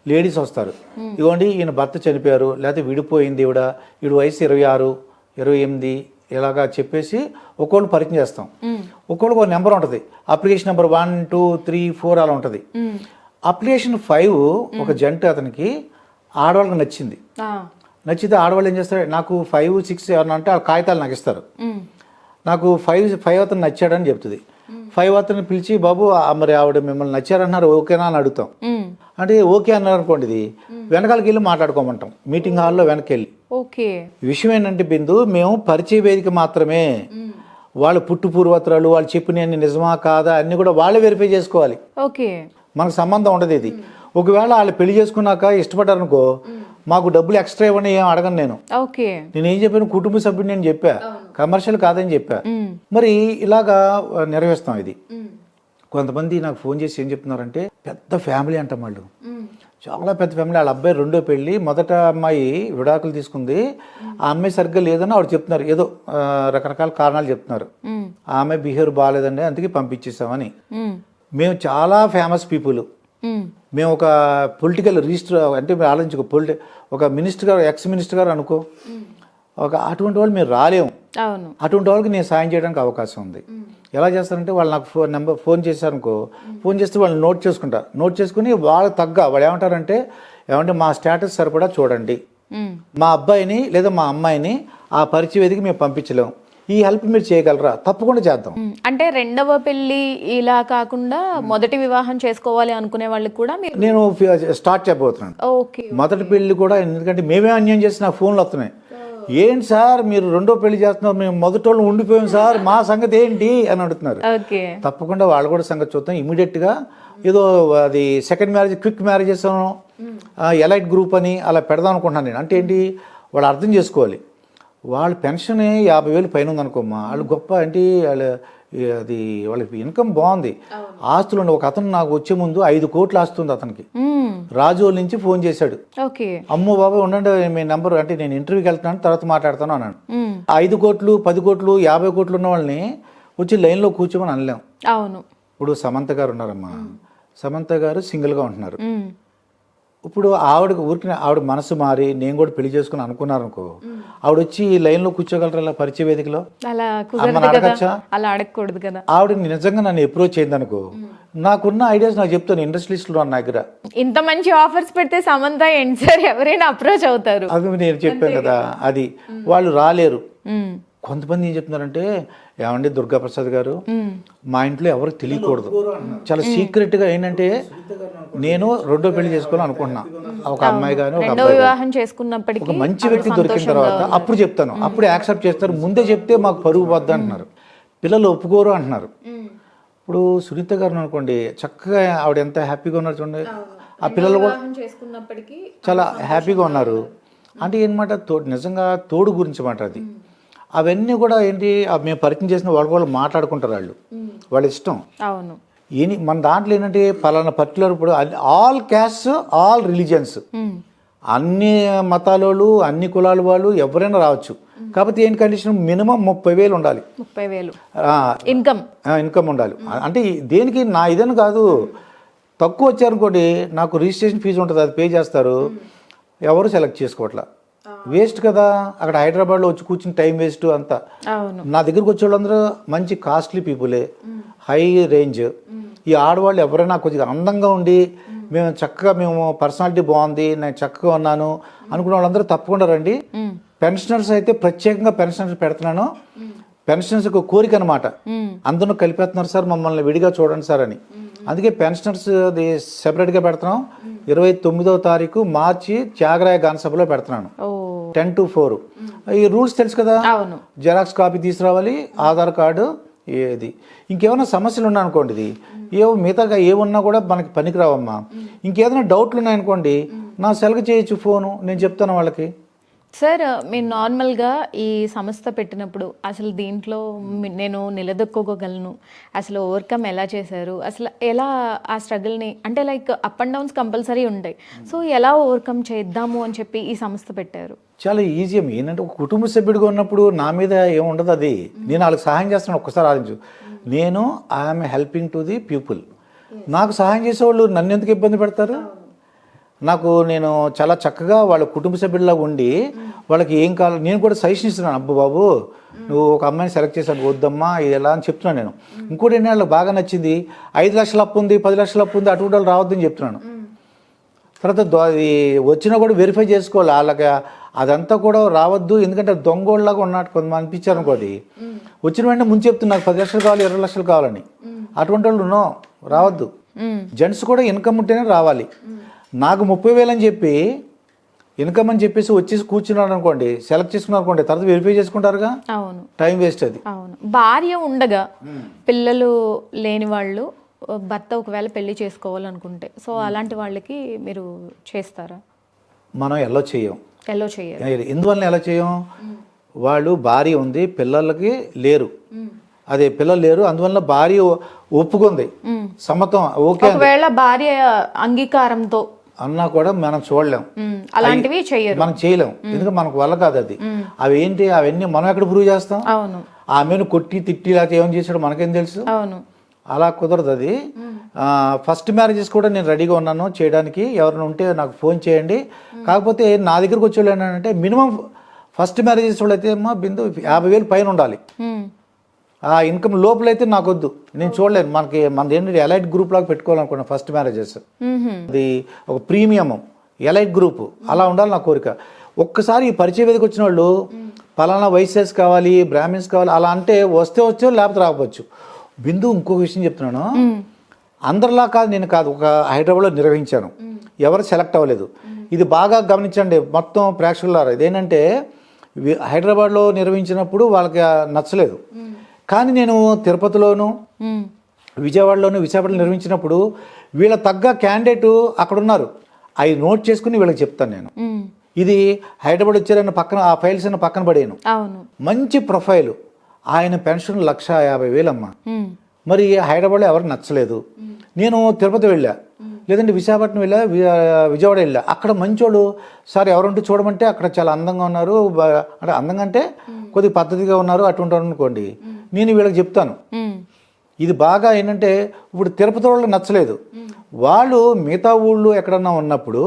లేడీస్ వస్తారు, ఇదిగోండి ఈయన భర్త చనిపోయారు, లేకపోతే విడిపోయింది ఈవిడ వయసు 26, 28 ఇలాగా చెప్పేసి ఒక్కోళ్ళు పరిచయం చేస్తాం. ఒక్కోళ్ళకి ఒక నెంబర్ ఉంటుంది, అప్లికేషన్ నెంబర్ 1, 2, 3, 4 అలా ఉంటుంది. అప్లికేషన్ 5 ఒక జంట అతనికి ఆడవాళ్ళకి నచ్చితే ఆడవాళ్ళు ఏం చేస్తారు, నాకు 5, 6 ఏమన్నా అంటే ఆ కాగితాలు నాకు ఇస్తారు, నాకు 5 అతను నచ్చాడని చెప్తుంది. 5 అతను పిలిచి, బాబు మరి ఆవిడ మిమ్మల్ని నచ్చారన్నారు ఓకేనా అని అడుగుతాం. అంటే ఓకే అన్నారు అనుకోండి, ఇది వెనకాలకి వెళ్ళి మాట్లాడుకోమంటాం, మీటింగ్ హాల్లో వెనక్కి వెళ్ళి ఓకే. విషయం ఏంటంటే బిందు, మేము పరిచయ వేదిక మాత్రమే. వాళ్ళ పుట్టు పూర్వత్రాలు, వాళ్ళు చెప్పినవన్నీ నిజమా కాదా అన్నీ కూడా వాళ్ళే వెరిఫై చేసుకోవాలి. ఓకే. మనకు సంబంధం ఉండదు ఇది. ఒకవేళ వాళ్ళు పెళ్లి చేసుకున్నాక ఇష్టపడ్డారనుకో, మాకు డబ్బులు ఎక్స్ట్రా ఇవ్వని ఏం అడగను నేను. ఓకే. నేనేం చెప్పాను, కుటుంబ సభ్యుడు నేను చెప్పా, కమర్షియల్ కాదని చెప్పా. మరి ఇలాగా నిర్వహిస్తాం ఇది. కొంతమంది నాకు ఫోన్ చేసి ఏం చెప్తున్నారంటే, పెద్ద ఫ్యామిలీ అంట వాళ్ళు, చాలా పెద్ద ఫ్యామిలీ. వాళ్ళ అబ్బాయి రెండో పెళ్ళి, మొదట అమ్మాయి విడాకులు తీసుకుంది, ఆ అమ్మాయి సరిగ్గా లేదని ఆవిడ చెప్తున్నారు. ఏదో రకరకాల కారణాలు చెప్తున్నారు. ఆ అమ్మాయి బిహేవియర్ బాగాలేదండి, అందుకే పంపించేసామని. మేము చాలా ఫేమస్ పీపుల్. మేము ఒక పొలిటికల్ రిజిస్టర్ అంటే మీరు ఆలోచించుకో, ఒక మినిస్టర్ గారు, ఎక్స్ మినిస్టర్ గారు అనుకో, అటువంటి వాళ్ళు మేము రాలేము. అటువంటి వాళ్ళకి నేను సాయం చేయడానికి అవకాశం ఉంది. ఎలా చేస్తారంటే, వాళ్ళు నాకు ఫోన్ చేశారనుకో, ఫోన్ చేస్తే వాళ్ళు నోట్ చేసుకుంటారు. నోట్ చేసుకుని వాళ్ళకి తగ్గ వాళ్ళు ఏమంటారంటే, ఏమంటే మా స్టేటస్ సరిపడా చూడండి, మా అబ్బాయిని లేదా మా అమ్మాయిని ఆ పరిచయ వేదికకి మేము పంపించలేము, ఈ హెల్ప్ మీరు చేయగలరా? తప్పకుండా చేద్దాం. అంటే రెండవ పెళ్లి ఇలా కాకుండా మొదటి వివాహం చేసుకోవాలి అనుకునే వాళ్ళకి కూడా నేను స్టార్ట్ చేయబోతున్నాను. ఓకే. మొదటి పెళ్లి కూడా, ఎందుకంటే మేమే అన్యాయం చేసి నా ఫోన్లు వస్తున్నాయి. ఏంటి సార్ మీరు రెండో పెళ్లి చేస్తున్నారు, మేము మొదటి వాళ్ళు ఉండిపోయాం సార్, మా సంగతి ఏంటి అని అడుగుతున్నారు. తప్పకుండా వాళ్ళు కూడా సంగతి చూద్దాం. ఇమీడియట్గా ఏదో అది second marriage, quick marriages, elite group అని అలా పెడదాం అనుకుంటున్నాను నేను. అంటే ఏంటి, వాళ్ళు అర్థం చేసుకోవాలి. వాళ్ళ పెన్షన్ 50,000 పైన ఉందనుకోమ్మా, వాళ్ళు గొప్ప అంటే అది వాళ్ళకి ఇన్కమ్ బాగుంది, ఆస్తులు ఉండి. ఒక అతను నాకు వచ్చే ముందు 5 కోట్లు ఆస్తుంది అతనికి. రాజోల్ నుంచి ఫోన్ చేశాడు, అమ్మో బాబాయ్ ఉండండి మీ నెంబర్, అంటే నేను ఇంటర్వ్యూకి వెళ్తున్నాను తర్వాత మాట్లాడతాను అన్నాడు. 5 కోట్లు 10 కోట్లు 50 కోట్లు ఉన్న వాళ్ళని వచ్చి లైన్లో కూర్చోమని అనలేం. అవును. ఇప్పుడు సమంత గారు ఉన్నారమ్మా, సమంత గారు సింగిల్గా ఉంటున్నారు. ఇప్పుడు ఆవిడకి ఊరికి ఆవిడ మనసు మారి నేను కూడా పెళ్లి చేసుకుని అనుకున్నారనుకో, ఆవిడ వచ్చి లైన్లో కూర్చోగలరా ఇలా పరిచయ వేదికలో? అడగచ్చా? అలా అడగకూడదు కదా. ఆవిడ నిజంగా నన్ను అప్రోచ్ అయింది అనుకో, నాకున్న ఐడియాస్ నాకు చెప్తాను. ఇండస్ట్రీస్ లో నా దగ్గర ఇంత మంచి ఆఫర్స్ పెడితే సమంత ఏంటి సార్ ఎవరైనా అప్రోచ్ అవుతారు. అవి నేను చెప్పాను కదా, అది వాళ్ళు రాలేరు. కొంతమంది ఏం చెప్తున్నారంటే, ఏమండి దుర్గాప్రసాద్ గారు, మా ఇంట్లో ఎవరికి తెలియకూడదు, చాలా సీక్రెట్ గా ఏంటంటే, నేను రెండో పెళ్లి చేసుకోవాలని అనుకుంటున్నా, ఒక అమ్మాయి కానీ ఒక వివాహం చేసుకున్నప్పటికీ ఒక మంచి వ్యక్తి దొరికిన తర్వాత అప్పుడు చెప్తాను, అప్పుడు యాక్సెప్ట్ చేస్తారు. ముందే చెప్తే మాకు పరుగు పోద్ది అంటున్నారు, పిల్లలు ఒప్పుకోరు అంటున్నారు. ఇప్పుడు సునీత గారు అనుకోండి, చక్కగా ఆవిడ ఎంత హ్యాపీగా ఉన్నారు చూడండి, ఆ పిల్లలు కూడా చాలా హ్యాపీగా ఉన్నారు. అంటే ఏంటన్నమాట, నిజంగా తోడు గురించి మాట అది. అవన్నీ కూడా ఏంటి, మేము పరిచయం చేసిన వాళ్ళు మాట్లాడుకుంటారు, వాళ్ళ ఇష్టం. అవును. మన దాంట్లో ఏంటంటే పలానా పర్టికులర్, ఇప్పుడు ఆల్ క్యాస్ట్ ఆల్ రిలీజియన్స్, అన్ని మతాల వాళ్ళు అన్ని కులాల వాళ్ళు ఎవరైనా రావచ్చు. కాకపోతే ఏంటి కండిషన్, మినిమం 30,000 ఉండాలి. 30,000 ఇన్కమ్ ఉండాలి. అంటే దేనికి నా ఇదని కాదు, తక్కువ వచ్చారనుకోండి నాకు రిజిస్ట్రేషన్ ఫీజు ఉంటుంది, అది పే చేస్తారు, ఎవరు సెలెక్ట్ చేసుకోవట్లా. వేస్ట్ కదా, అక్కడ హైదరాబాద్లో వచ్చి కూర్చుని టైం వేస్ట్ అంతా. నా దగ్గరకు వచ్చే వాళ్ళందరూ మంచి కాస్ట్లీ పీపులే, హై రేంజ్. ఈ ఆడవాళ్ళు ఎవరైనా కొద్దిగా అందంగా ఉండి, మేము పర్సనాలిటీ బాగుంది, నేను చక్కగా ఉన్నాను అనుకున్న వాళ్ళందరూ తప్పకుండా రండి. పెన్షనర్స్ అయితే ప్రత్యేకంగా పెన్షనర్స్ పెడుతున్నాను. పెన్షనర్స్ ఒక కోరిక అనమాట, అందరూ కలిపేస్తున్నారు సార్, మమ్మల్ని విడిగా చూడండి సార్ అని. అందుకే పెన్షనర్స్ సెపరేట్గా పెడుతున్నాం. 29వ తారీఖు మార్చి త్యాగరాయ గానసభలో పెడుతున్నాను, 10 to 4. ఈ రూల్స్ తెలుసు కదా, జెరాక్స్ కాపీ తీసుకురావాలి, ఆధార్ కార్డు, ఏది ఇంకేమైనా సమస్యలు ఉన్నాయనుకోండి, ఇది మిగతాగా ఏమున్నా కూడా మనకి పనికి రావమ్మా. ఇంకేదైనా డౌట్లు ఉన్నాయనుకోండి, నా సెలవు చేయొచ్చు ఫోను, నేను చెప్తాను వాళ్ళకి. సార్, మీరు నార్మల్గా ఈ సంస్థ పెట్టినప్పుడు అసలు దీంట్లో నేను నిలదొక్కుకోగలను, అసలు ఓవర్కమ్ ఎలా చేశారు, అసలు ఎలా ఆ స్ట్రగుల్ని, అంటే like up and downs compulsory ఉంటాయి, సో ఎలా ఓవర్కమ్ చేద్దాము అని చెప్పి ఈ సంస్థ పెట్టారు? చాలా ఈజీ అమ్మ. ఏంటంటే ఒక కుటుంబ సభ్యుడిగా ఉన్నప్పుడు నా మీద ఏముండదు, అది నేను వాళ్ళకి సహాయం చేస్తాను. ఒక్కసారి ఆలోచించు, నేను I'm helping to the people. నాకు సహాయం చేసేవాళ్ళు నన్ను ఎందుకు ఇబ్బంది పెడతారు? నేను చాలా చక్కగా వాళ్ళ కుటుంబ సభ్యుల్లా ఉండి వాళ్ళకి ఏం కావాలి నేను కూడా సజెషన్ ఇస్తున్నాను. అబ్బు బాబు, నువ్వు ఒక అమ్మాయిని సెలెక్ట్ చేశాను, వద్దమ్మా ఇది ఎలా అని చెప్తున్నాను నేను. ఇంకోటి ఏంటంటే వాళ్ళకి బాగా నచ్చింది, 5 లక్షల అప్పు ఉంది, 10 లక్షల అప్పు ఉంది, అటువంటి వాళ్ళు రావద్దని చెప్తున్నాను. తర్వాత అది వచ్చినా కూడా వెరిఫై చేసుకోవాలి, వాళ్ళకి అదంతా కూడా రావద్దు. ఎందుకంటే దొంగోళ్ళలాగా ఉన్నట్టు కొంతమంది అనిపించారు అనుకోది, వచ్చిన వెంటనే ముందు చెప్తున్నారు 10 లక్షలు కావాలి, 20 లక్షలు కావాలని. అటువంటి వాళ్ళు రావద్దు. జెంట్స్ కూడా ఇన్కమ్ ఉంటేనే రావాలి. నాకు 30,000 అని చెప్పి ఇన్కమ్ అని చెప్పేసి వచ్చేసి కూర్చున్నాడు అనుకోండి, సెలెక్ట్ చేసుకున్నారు అనుకోండి, తర్వాత వెరిఫై చేసుకుంటారుగా, అవును టైం వేస్ట్ అది. అవును. భార్య ఉండగా పిల్లలు లేని వాళ్ళు భర్త ఒకవేళ పెళ్లి చేసుకోవాలనుకుంటే సో అలాంటి వాళ్ళకి మీరు చేస్తారా? మనం ఎలా చేయం, ఎల్లో చేయరు. ఎందువల్ల ఎలా చేయం, వాళ్ళు భార్య ఉంది, పిల్లలకి లేరు, అదే పిల్లలు లేరు, అందువల్ల భార్య ఒప్పుకుంది, సమ్మతం ఓకే ఒకవేళ భార్య అంగీకారంతో అన్నా కూడా మనం చూడలేం, అలాంటివి చేయరు, మనం చేయలేం, ఎందుకంటే మనకు వల్ల కాదు అది. అవి ఏంటి, అవన్నీ మనం ఎక్కడ ప్రూవ్ చేస్తాం? అవును. ఆమెను కొట్టి తిట్టి లేకపోతే ఏమని చేసాడో మనకేం తెలుసు? అవును. అలా కుదరదు అది. ఫస్ట్ మ్యారేజెస్ కూడా నేను రెడీగా ఉన్నాను చేయడానికి, ఎవరైనా ఉంటే నాకు ఫోన్ చేయండి. కాకపోతే నా దగ్గరకు వచ్చేవాళ్ళు ఏంటంటే మినిమం ఫస్ట్ మ్యారేజెస్ వాళ్ళు అయితే అమ్మా బిందు 50,000 పైన ఉండాలి, ఆ ఇన్కమ్ లోపలైతే నాకు వద్దు, నేను చూడలేను. మనది ఏంటంటే ఎలైట్ గ్రూప్ లాగా పెట్టుకోవాలనుకున్నాను ఫస్ట్ మ్యారేజెస్, అది ఒక ప్రీమియం ఎలైట్ గ్రూప్ అలా ఉండాలి నా కోరిక. ఒక్కసారి ఈ పరిచయ వేదిక వచ్చిన వాళ్ళు పలానా వైశ్యస్ కావాలి, బ్రాహ్మిన్స్ కావాలి అలా అంటే వస్తే లేకపోతే రాకపోవచ్చు. బిందు ఇంకొక విషయం చెప్తున్నాను, అందరిలా కాదు, నేను కాదు, ఒక హైదరాబాద్లో నిర్వహించాను, ఎవరు సెలెక్ట్ అవ్వలేదు. ఇది బాగా గమనించండి మొత్తం ప్రేక్షకులారా, ఇదేంటంటే హైదరాబాద్లో నిర్వహించినప్పుడు వాళ్ళకి నచ్చలేదు, కానీ నేను తిరుపతిలోను విజయవాడలోను విశాఖపట్నం నిర్వహించినప్పుడు వీళ్ళ తగ్గ క్యాండిడేట్ అక్కడ ఉన్నారు, అవి నోట్ చేసుకుని వీళ్ళకి చెప్తాను నేను. ఇది హైదరాబాద్ వచ్చారన్న పక్కన ఆ ఫైల్స్ అన్న పక్కన పడేను, మంచి ప్రొఫైల్, ఆయన పెన్షన్ 1,50,000 అమ్మ. మరి హైదరాబాద్లో ఎవరు నచ్చలేదు, నేను తిరుపతి వెళ్ళా, లేదంటే విశాఖపట్నం వెళ్ళా, విజయవాడ వెళ్ళా, అక్కడ మంచోడు సార్ ఎవరుంటే చూడమంటే అక్కడ చాలా అందంగా ఉన్నారు, అంటే అందంగా అంటే కొద్దిగా పద్ధతిగా ఉన్నారు అటువంటి అనుకోండి, నేను వీళ్ళకి చెప్తాను. ఇది బాగా ఏంటంటే ఇప్పుడు తిరుపతి వాళ్ళకి నచ్చలేదు, వాళ్ళు మిగతా ఊళ్ళు ఎక్కడన్నా ఉన్నప్పుడు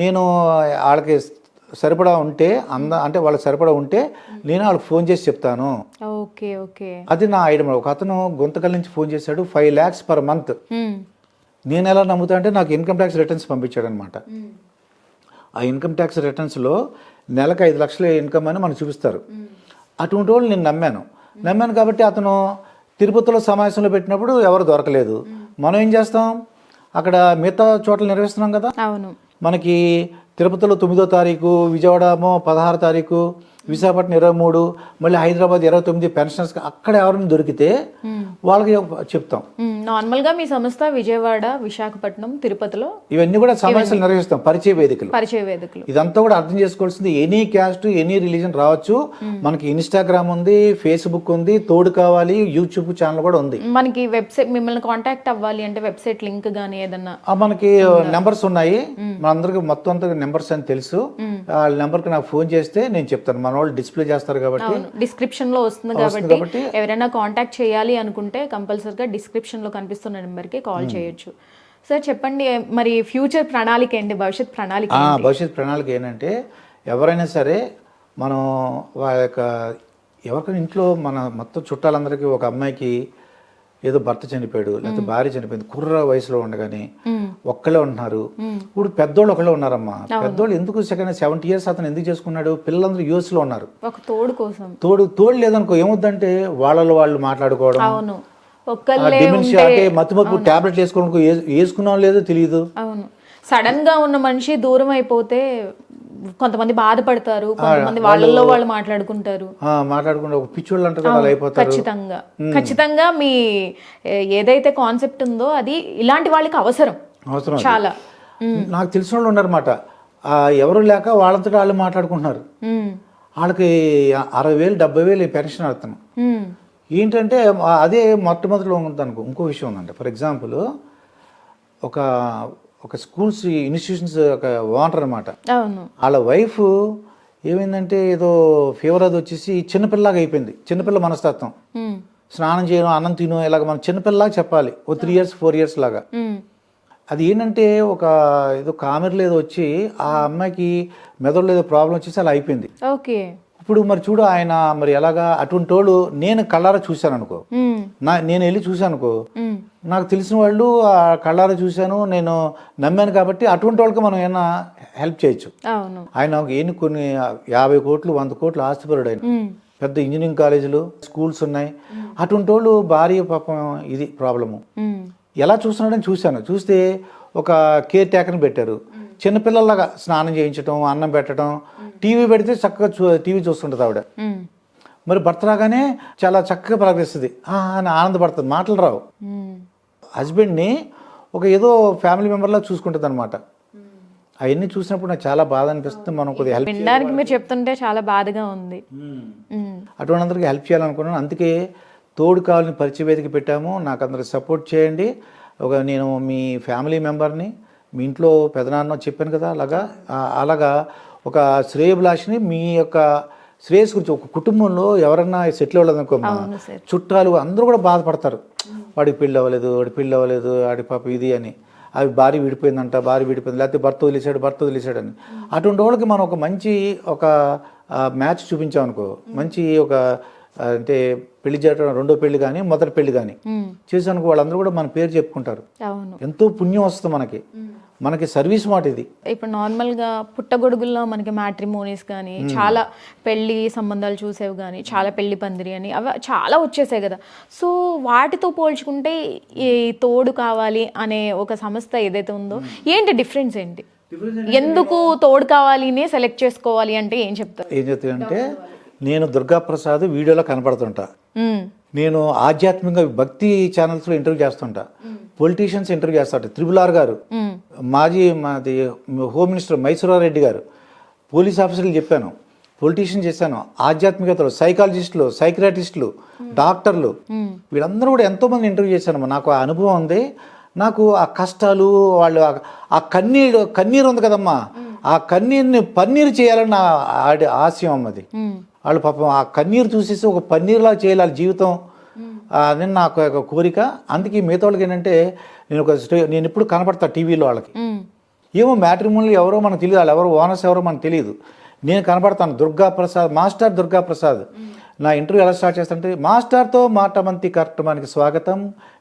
నేను వాళ్ళకి సరిపడా ఉంటే అంటే వాళ్ళకి సరిపడా ఉంటే నేను వాళ్ళకి ఫోన్ చేసి చెప్తాను. ఓకే ఓకే, అది నా ఐడియా. ఒక అతను గుంతకల్ నుంచి ఫోన్ చేశాడు, 5 lakhs per month. నేను ఎలా నమ్ముతా అంటే నాకు ఇన్కమ్ ట్యాక్స్ రిటర్న్స్ పంపించాడు అనమాట. ఆ ఇన్కమ్ ట్యాక్స్ రిటర్న్స్లో నెలకు 5 లక్షల ఇన్కమ్ అని మనకు చూపిస్తారు. అటువంటి వాళ్ళు నేను నమ్మాను కాబట్టి అతను తిరుపతిలో సమావేశంలో పెట్టినప్పుడు ఎవరు దొరకలేదు. మనం ఏం చేస్తాం, అక్కడ మిగతా చోట్ల నిర్వహిస్తున్నాం కదా, అవును, మనకి తిరుపతిలో 9వ తారీఖు, విజయవాడ 16వ తారీఖు, విశాఖపట్నం 23, మళ్ళీ హైదరాబాద్ 29 పెన్షనర్స్, అక్కడ ఎవరైనా దొరికితే వాళ్ళకి చెప్తాం. నార్మల్ గా మీ సంస్థ విజయవాడ, విశాఖపట్నం, తిరుపతిలో ఇవన్నీ కూడా సమావేశాలు నిర్వహిస్తాం, పరిచయ వేదికలు. ఇదంతా కూడా అర్థం చేసుకోవాల్సింది, ఎనీ క్యాస్ట్ ఎనీ రిలీజన్ రావచ్చు. మనకి ఇన్స్టాగ్రామ్ ఉంది, ఫేస్బుక్ ఉంది, తోడు కావాలి యూట్యూబ్ ఛానల్ కూడా ఉంది. మనకి వెబ్సైట్, మిమ్మల్ని కాంటాక్ట్ అవ్వాలి అంటే వెబ్సైట్ లింక్ గానీ ఏదన్నా మనకి నెంబర్స్ ఉన్నాయి, మనందరికి మొత్తం అంతా నెంబర్స్ అని తెలుసు. ఆ నెంబర్కి నాకు ఫోన్ చేస్తే నేను చెప్తాను, మన వాళ్ళు డిస్ప్లే చేస్తారు కాబట్టి డిస్క్రిప్షన్ లో వస్తుంది కాబట్టి ఎవరైనా కాంటాక్ట్ చేయాలి అనుకుంటే కంపల్సరీగా డిస్క్రిప్షన్ లో కనిపిస్తున్న నెంబర్కి కాల్ చేయొచ్చు. సార్ చెప్పండి, మరి ఫ్యూచర్ ప్రణాళిక ఏంటి, భవిష్యత్ ప్రణాళిక ఏంటంటే ఎవరైనా సరే మనం వాళ్ళ యొక్క ఎవరికైనా ఇంట్లో మన మొత్తం చుట్టాలందరికీ ఒక అమ్మాయికి ఏదో భర్త చనిపోయాడు లేకపోతే భార్య చనిపోయింది, కుర్ర వయసులో ఉండగానే ఒక్కళ్ళే ఉంటున్నారు. ఇప్పుడు పెద్దోళ్ళు ఒకళ్ళే ఉన్నారమ్మా. పెద్దోళ్ళు ఎందుకు 70 years అతను ఎందుకు చేసుకున్నాడు, పిల్లలందరూ యూఎస్ లో ఉన్నారు, తోడు కోసం. తోడు లేదనుకో ఏమవుద్దంటే వాళ్ళు మాట్లాడుకోవడం, డిమెన్షియా అంటే మత్తుమరుపు టాబ్లెట్ వేసుకున్నాం లేదో తెలియదు. సడన్ గా ఉన్న మనిషి దూరం అయిపోతే కొంతమంది బాధపడతారు, కొంతమంది వాళ్ళల్లో వాళ్ళు మాట్లాడుకుంటారు ఒక పిచ్చోళ్ళు అంటారు అలా అయిపోతారు. ఖచ్చితంగా మీ ఏదైతే కాన్సెప్ట్ ఉందో అది ఇలాంటి వాళ్ళకి అవసరం చాలా. నాకు తెలిసిన వాళ్ళు ఉన్నారన్నమాట, ఎవరు లేక వాళ్ళంతటా వాళ్ళు మాట్లాడుకుంటున్నారు. వాళ్ళకి 60,000 70,000 పెన్షన్ అడుగుతాను. ఏంటంటే అదే మొట్టమొదటిలో ఉంటుంది. ఇంకో విషయం ఉందంటే, ఫర్ ఎగ్జాంపుల్ ఒక స్కూల్స్ ఇన్స్టిట్యూషన్స్ ఒక ఓనర్ అనమాట, వాళ్ళ వైఫ్ ఏమైందంటే ఏదో ఫీవర్ అది వచ్చేసి చిన్నపిల్లలాగా అయిపోయింది. చిన్నపిల్ల మనస్తత్వం, స్నానం చేయడం, అన్నం తిను, ఇలాగ మనం చిన్నపిల్లలాగా చెప్పాలి, ఓ 3 years 4 years లాగా. అది ఏంటంటే ఒక ఏదో కామెర్లు ఏదో వచ్చి ఆ అమ్మాయికి మెదడులో ఏదో ప్రాబ్లం వచ్చేసి అలా అయిపోయింది. ఇప్పుడు మరి చూడు ఆయన మరి ఎలాగా, అటువంటి వాళ్ళు నేను కళ్ళారా చూశాను అనుకో, నేను వెళ్ళి చూశాను అనుకో, నాకు తెలిసిన వాళ్ళు ఆ కళ్ళారా చూశాను, నేను నమ్మాను కాబట్టి అటువంటి వాళ్ళకి మనం ఏమైనా హెల్ప్ చేయొచ్చు. ఆయన కొన్ని 50 కోట్లు 100 కోట్లు ఆస్తిపరుడు, ఆయన పెద్ద ఇంజనీరింగ్ కాలేజీలు స్కూల్స్ ఉన్నాయి. అటువంటి వాళ్ళు భార్య పాపం ఇది ప్రాబ్లము ఎలా చూస్తున్నాడని చూశాను. చూస్తే ఒక కేర్ టేకర్ని పెట్టారు. చిన్నపిల్లల్లాగా స్నానం చేయించడం, అన్నం పెట్టడం, టీవీ పెడితే చక్కగా టీవీ చూస్తుంటుంది ఆవిడ. ఉమ్, మరి భర్త రాగానే చాలా చక్కగా ప్రవర్తిస్తుంది, అని ఆనందపడుతుంది, మాటలు రావు. ఉమ్, హస్బెండ్ని ఒక ఏదో ఫ్యామిలీ మెంబర్లా చూసుకుంటుంది అనమాట. అవన్నీ చూసినప్పుడు నాకు చాలా బాధ అనిపిస్తుంది. మనం కొద్దిగా హెల్ప్ వినడానికి మీరు చెప్తుంటే చాలా బాధగా ఉంది. ఉమ్, అటువంటి అందరికీ హెల్ప్ చేయాలనుకున్నాను. అందుకే తోడు కావాలని పరిచయ వేదిక పెట్టాము. నాకు అందరికి సపోర్ట్ చేయండి. నేను మీ ఫ్యామిలీ మెంబర్ని, మీ ఇంట్లో పెదనాన్న చెప్పాను కదా, అలాగా ఒక శ్రేయభిలాషిని, మీ యొక్క శ్రేయస్ గురించి. ఒక కుటుంబంలో ఎవరన్నా సెటిల్ అవ్వలేదనుకో, చుట్టాలు అందరూ కూడా బాధపడతారు. వాడికి పెళ్ళి అవ్వలేదు, వాడి పాప ఇది అని, అవి భార్య విడిపోయిందంట, లేకపోతే భర్త వదిలేశాడు అని. అటువంటి వాళ్ళకి మనం ఒక మంచి మ్యాచ్ చూపించామనుకో, మంచి అంటే పెళ్లి చేయడం, రెండో పెళ్లి కానీ మొదటి పెళ్లి కానీ చేసానుకో, వాళ్ళందరూ కూడా మన పేరు చెప్పుకుంటారు. ఎంతో పుణ్యం వస్తుంది మనకి సర్వీస్ మాట ఇది. ఇప్పుడు నార్మల్గా పుట్టగొడుగుల్లో మనకి మ్యాట్రిమోనీస్ కానీ, చాలా పెళ్లి సంబంధాలు చూసేవి కానీ, చాలా పెళ్లి పందిరి అని అవి చాలా వచ్చేసాయి కదా. సో వాటితో పోల్చుకుంటే ఈ తోడు కావాలి అనే ఒక సంస్థ ఏదైతే ఉందో, ఏంటి డిఫరెన్స్ ఏంటి? ఎందుకు తోడు కావాలినే సెలెక్ట్ చేసుకోవాలి అంటే ఏం చెప్తారంటే, నేను దుర్గాప్రసాద్ వీడియోలో కనపడుతుంటా, నేను ఆధ్యాత్మికంగా భక్తి ఛానల్స్లో ఇంటర్వ్యూ చేస్తుంటా, పొలిటీషియన్స్ ఇంటర్వ్యూ చేస్తాడు. RRR గారు, మాది హోమ్ మినిస్టర్ మైసూరారెడ్డి గారు, పోలీస్ ఆఫీసర్లు చెప్పాను, పొలిటీషియన్ చేశాను, ఆధ్యాత్మికతలు, సైకాలజిస్టులు, సైకియాట్రిస్టులు, డాక్టర్లు, వీళ్ళందరూ కూడా ఎంతోమంది ఇంటర్వ్యూ చేశాను. నాకు ఆ అనుభవం ఉంది. నాకు ఆ కష్టాలు, వాళ్ళు ఆ కన్నీరు ఉంది కదమ్మా, ఆ కన్నీరుని పన్నీరు చేయాలని నా ఆశయం అమ్మది. వాళ్ళు పాపం ఆ కన్నీరు చూసేసి ఒక పన్నీరులా చేయాలి జీవితం అని నాకు ఒక కోరిక. అందుకే మిగతా వాళ్ళకి ఏంటంటే, నేను ఇప్పుడు కనపడతా టీవీలో వాళ్ళకి, ఏమో మ్యాట్రిమోనీలో ఎవరో మనకు తెలియదు, వాళ్ళు ఎవరో ఓనర్స్ ఎవరో మనకు తెలియదు, నేను కనపడతాను. దుర్గాప్రసాద్, మాస్టర్ దుర్గాప్రసాద్. నా ఇంటర్వ్యూ ఎలా స్టార్ట్ చేస్తానంటే, మాస్టర్తో మాటమంతి కార్యక్రమానికి స్వాగతం,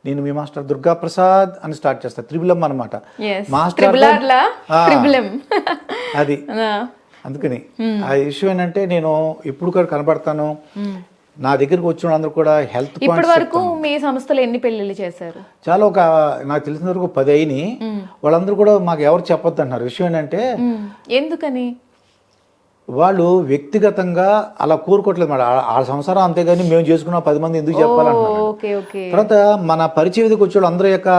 నేను మీ మాస్టర్ దుర్గాప్రసాద్ అని స్టార్ట్ చేస్తాను. త్రిబులం అనమాట, మాస్టర్ అది. అందుకని ఆ ఇష్యూ ఏంటంటే, నేను ఇప్పుడు కూడా కనపడతాను. నా దగ్గరికి వచ్చిన వాళ్ళందరూ కూడా హెల్త్ ఇప్పటి వరకు మీ సంస్థలో ఎన్ని పెళ్లిళ్ళు చేశారు? చాలా నాకు తెలిసిన వరకు 10 అయినాయి. వాళ్ళందరూ కూడా మాకు ఎవరు చెప్పొద్దు అంటున్నారు. విషయం ఏంటంటే, ఎందుకని? వాళ్ళు వ్యక్తిగతంగా అలా కోరుకోవట్లేదు మేడం. ఆ సంసారం అంతేగాని మేము చేసుకున్న 10 మంది ఎందుకు చెప్పాలంటున్నారు. తర్వాత మన పరిచయ విధికి వచ్చే వాళ్ళు అందరి యొక్క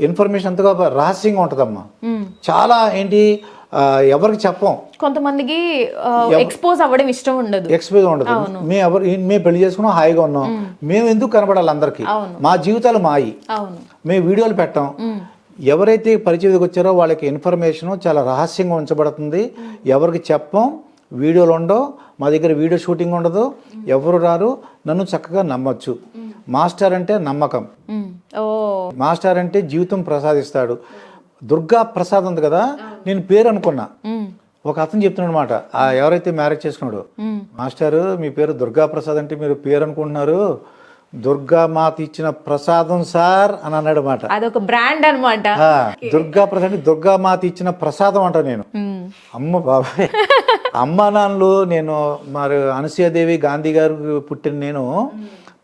ఇన్ఫర్మేషన్ అంతగా రహస్యంగా ఉంటుందమ్మా. చాలా ఏంటి, ఎవరికి చెప్పం. కొంతమందికి ఎక్స్పోజ్ అవ్వడం ఇష్టం ఉండదు. మేము పెళ్లి చేసుకున్నాం, హాయిగా ఉన్నాం, మేము ఎందుకు కనబడాలి అందరికి? మా జీవితాలు మాయి, మేము వీడియోలు పెట్టాం. ఎవరైతే పరిచయం వచ్చారో వాళ్ళకి ఇన్ఫర్మేషన్ చాలా రహస్యంగా ఉంచబడుతుంది. ఎవరికి చెప్పం, వీడియోలు ఉండవు, మా దగ్గర వీడియో షూటింగ్ ఉండదు, ఎవరు రారు. నన్ను చక్కగా నమ్మొచ్చు. మాస్టర్ అంటే నమ్మకం, మాస్టర్ అంటే జీవితం ప్రసాదిస్తాడు. దుర్గా ప్రసాద్ ఉంది కదా, నేను పేరు అనుకున్నా. ఒక అతను చెప్తున్నాడు అనమాట, ఎవరైతే మ్యారేజ్ చేసుకున్నాడు, మాస్టర్ మీ పేరు దుర్గా ప్రసాద్ అంటే మీరు పేరు అనుకుంటున్నారు, దుర్గామాత ఇచ్చిన ప్రసాదం సార్ అని అన్నాడు మాట. అదొక బ్రాండ్ అనమాట. దుర్గా ప్రసాద్ అంటే దుర్గామాత ఇచ్చిన ప్రసాదం అంట. నేను అమ్మ బాబాయ్, అమ్మా నాన్నలు, నేను మరి అనసూయాదేవి గాంధీ గారు పుట్టిన నేను,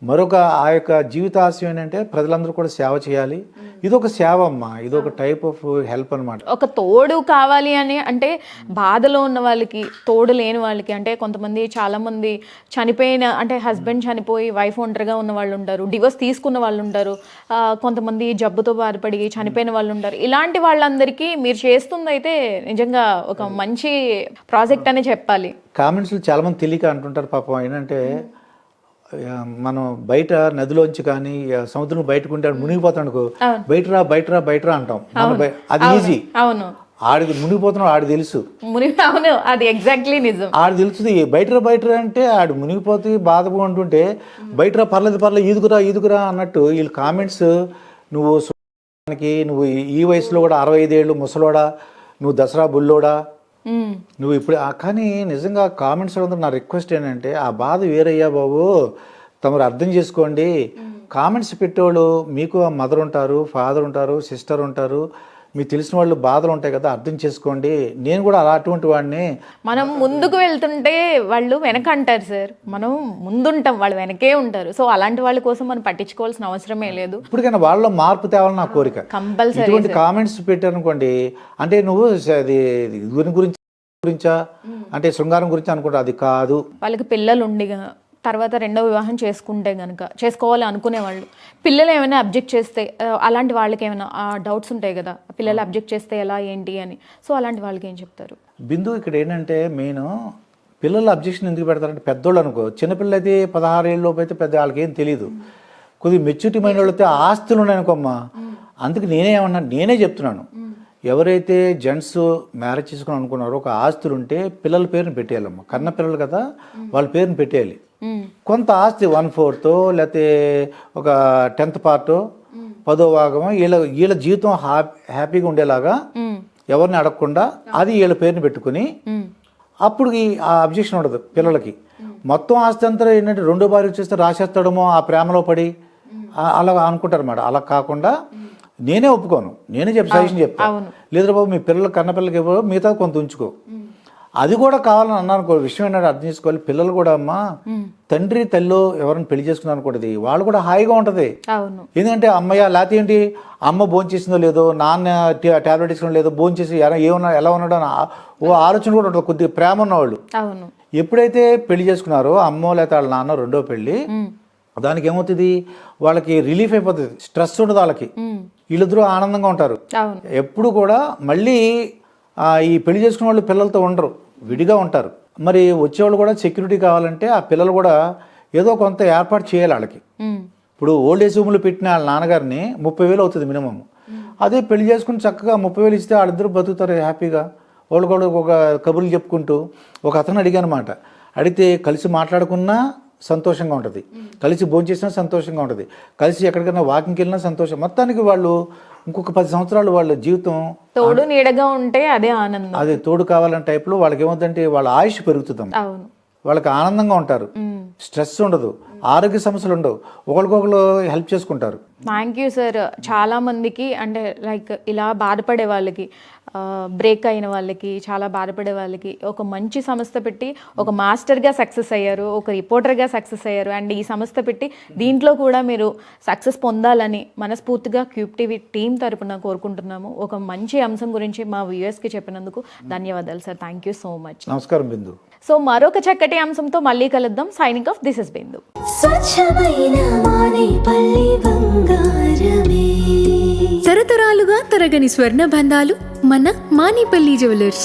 మరొక ఆ యొక్క జీవితాశయం ఏంటంటే ప్రజలందరూ కూడా సేవ చేయాలి. ఇదొక సేవ అమ్మా, ఇదొక టైప్ ఆఫ్ హెల్ప్ అనమాట. ఒక తోడు కావాలి అని అంటే, బాధలో ఉన్న వాళ్ళకి, తోడు లేని వాళ్ళకి, అంటే కొంతమంది చాలా మంది చనిపోయిన, అంటే హస్బెండ్ చనిపోయి వైఫ్ ఒంటరిగా ఉన్న వాళ్ళు ఉంటారు, డివోర్స్ తీసుకున్న వాళ్ళు ఉంటారు, కొంతమంది జబ్బుతో బాధపడి చనిపోయిన వాళ్ళు ఉంటారు. ఇలాంటి వాళ్ళందరికీ మీరు చేస్తుంది అయితే నిజంగా ఒక మంచి ప్రాజెక్ట్ అనే చెప్పాలి. కామెంట్స్లో చాలా మంది తెలియక అంటుంటారు పాపం, ఏంటంటే మనం బయట నదిలోంచి కానీ సముద్రం బయటకు ఉంటే మునిగిపోతాడు, బయటరా అంటాం. అది ఈజీ. అవును, ఆడికి మునిగిపోతున్నాడు, ఆడి తెలుసు. అవును, అది ఎగ్జాక్ట్లీ నిజం. ఆడు తెలుస్తుంది. బయటరా అంటే ఆడు మునిగిపోతే బాధపడుతుంటే, బయటరా పర్లేదు ఈదుకురా అన్నట్టు వీళ్ళు కామెంట్స్. నువ్వు ఈ వయసులో కూడా 65 ఏళ్ళు ముసలోడా, నువ్వు దసరా బుల్లోడా, నువ్వు ఇప్పుడు. కానీ నిజంగా కామెంట్స్ నా రిక్వెస్ట్ ఏంటంటే, ఆ బాధ వేరయ్యా బాబు, తమరు అర్థం చేసుకోండి. కామెంట్స్ పెట్టేవాళ్ళు మీకు మదర్ ఉంటారు, ఫాదర్ ఉంటారు, సిస్టర్ ఉంటారు, మీకు తెలిసిన వాళ్ళు బాధలు ఉంటాయి కదా, అర్థం చేసుకోండి. నేను కూడా అటువంటి వాడిని. మనం ముందుకు వెళ్తుంటే వాళ్ళు వెనక అంటారు సార్, మనం ముందుంటాం, వాళ్ళు వెనకే ఉంటారు. సో అలాంటి వాళ్ళ కోసం మనం పట్టించుకోవాల్సిన అవసరమే లేదు. ఇప్పటికైనా వాళ్ళలో మార్పు తేవాలని నా కోరిక. కంపల్సరీ ఇటువంటి కామెంట్స్ పెట్టారనుకోండి, అంటే నువ్వు అది గురి గురించా అంటే శృంగారం గురించి అనుకుంటా, అది కాదు. వాళ్ళకి పిల్లలు ఉండి తర్వాత రెండో వివాహం చేసుకుంటే గనుక, చేసుకోవాలి అనుకునే వాళ్ళు, పిల్లలు ఏమైనా అబ్జెక్ట్ చేస్తే, అలాంటి వాళ్ళకి ఏమైనా డౌట్స్ ఉంటాయి కదా, పిల్లలు అబ్జెక్ట్ చేస్తే ఎలా ఏంటి అని. సో అలాంటి వాళ్ళకి ఏం చెప్తారు? బిందు ఇక్కడ ఏంటంటే మెయిన్ పిల్లలు అబ్జెక్షన్ ఎందుకు పెడతారంటే, పెద్దోళ్ళు అనుకో, చిన్నపిల్లలు అయితే 16 ఏళ్ళ లోపు అయితే పెద్ద వాళ్ళకి ఏం తెలియదు. కొద్దిగా మెచ్యూరిటీ మైండ్ వాళ్ళు అయితే ఆస్తులు ఉన్నాయనుకోమ్మా. అందుకు నేనే చెప్తున్నాను, ఎవరైతే జెంట్స్ మ్యారేజ్ చేసుకుని అనుకున్నారో ఒక ఆస్తులు ఉంటే పిల్లల పేరుని పెట్టేయాలమ్మా. కన్న పిల్లలు కదా, వాళ్ళ పేరుని పెట్టేయాలి. కొంత ఆస్తి 1/4 లేకపోతే ఒక 10th పార్ట్ 10వ భాగం వీళ్ళ జీవితం హ్యాపీగా ఉండేలాగా ఎవరిని అడగకుండా అది వీళ్ళ పేరుని పెట్టుకుని, అప్పుడు ఆ అబ్జెక్షన్ ఉండదు పిల్లలకి. మొత్తం ఆస్తి అంతా ఏంటంటే రెండో భార్య చేస్తే రాసేస్తాడమో ఆ ప్రేమలో పడి అలా అనుకుంటారు అన్నమాట. అలా కాకుండా నేనే ఒప్పుకోను, నేనే సజెషన్ చెప్తాను. లేదు బాబు మీ పిల్లలు కన్న పిల్లలకి ఇవ్వ, మిగతా కొంత ఉంచుకో. అది కూడా కావాలని అన్నాను. విషయం ఏంటంటే అర్థం చేసుకోవాలి, పిల్లలు కూడా అమ్మా తండ్రి తల్లి ఎవరైనా పెళ్లి చేసుకుని అనుకోండి, వాళ్ళు కూడా హాయిగా ఉంటది. ఎందుకంటే అమ్మయ్య లేకపోతే ఏంటి, అమ్మ భోజనం చేసిందో లేదో, నాన్న టాబ్లెట్ ఇచ్చుకుని లేదో, భోజనం చేసి ఏమన్నా ఎలా ఉన్నాడో అని ఓ ఆలోచన కూడా ఉంటుంది. కొద్దిగా ప్రేమ ఉన్నవాళ్ళు ఎప్పుడైతే పెళ్లి చేసుకున్నారో, అమ్మో లేకపోతే వాళ్ళ నాన్న రెండో పెళ్లి, దానికి ఏమవుతుంది, వాళ్ళకి రిలీఫ్ అయిపోతుంది, స్ట్రెస్ ఉండదు వాళ్ళకి, వీళ్ళిద్దరూ ఆనందంగా ఉంటారు. ఎప్పుడు కూడా మళ్ళీ ఈ పెళ్లి చేసుకున్న వాళ్ళు పిల్లలతో ఉండరు, విడిగా ఉంటారు. మరి వచ్చేవాళ్ళు కూడా సెక్యూరిటీ కావాలంటే ఆ పిల్లలు కూడా ఏదో కొంత ఏర్పాటు చేయాలి వాళ్ళకి. ఇప్పుడు ఓల్డ్ ఏజ్ హోమ్లు పెట్టిన వాళ్ళ నాన్నగారిని 30,000 అవుతుంది మినిమం. అదే పెళ్లి చేసుకుని చక్కగా 30,000 ఇస్తే వాళ్ళిద్దరు బతుకుతారు హ్యాపీగా. వాళ్ళు కూడా ఒక కబుర్లు చెప్పుకుంటూ. ఒక అతను అడిగానమాట, అడిగితే కలిసి మాట్లాడుకున్నా సంతోషంగా ఉంటుంది, కలిసి భోజనం చేసినా సంతోషంగా ఉంటుంది, కలిసి ఎక్కడికైనా వాకింగ్కి వెళ్ళినా సంతోషం. మొత్తానికి వాళ్ళు ఇంకొక 10 సంవత్సరాలు వాళ్ళ జీవితం తోడు నీడగా ఉంటే అదే ఆనందం. అదే తోడు కావాలన్న టైప్లో వాళ్ళకి ఏమవుతుందంటే వాళ్ళ ఆయుష్ పెరుగుతుంది, వాళ్ళకి ఆనందంగా ఉంటారు, స్ట్రెస్ ఉండదు, ఆరోగ్య సమస్యలు ఉండవు, ఒకరికొకరు హెల్ప్ చేసుకుంటారు. Thank you sir. చాలా మందికి అంటే లైక్ ఇలా బాధపడే వాళ్ళకి, బ్రేక్ అయిన వాళ్ళకి, చాలా బాధపడే వాళ్ళకి ఒక మంచి సంస్థ పెట్టి ఒక మాస్టర్గా సక్సెస్ అయ్యారు, ఒక రిపోర్టర్గా సక్సెస్ అయ్యారు. అండ్ ఈ సంస్థ పెట్టి దీంట్లో కూడా మీరు సక్సెస్ పొందాలని మనస్ఫూర్తిగా క్యూబ్ టీవీ టీం తరపున కోరుకుంటున్నాము. ఒక మంచి అంశం గురించి మా వ్యూయర్స్కి చెప్పినందుకు ధన్యవాదాలు sir. Thank you so much. నమస్కారం బిందు. సో మరొక చక్కటి అంశంతో మళ్ళీ కలుద్దాం. సైనింగ్ ఆఫ్, దిస్ ఇస్ బిందు. తరతరాలుగా తరగని స్వర్ణ బంధాలు మన మానేపల్లి జ్యువెలర్స్.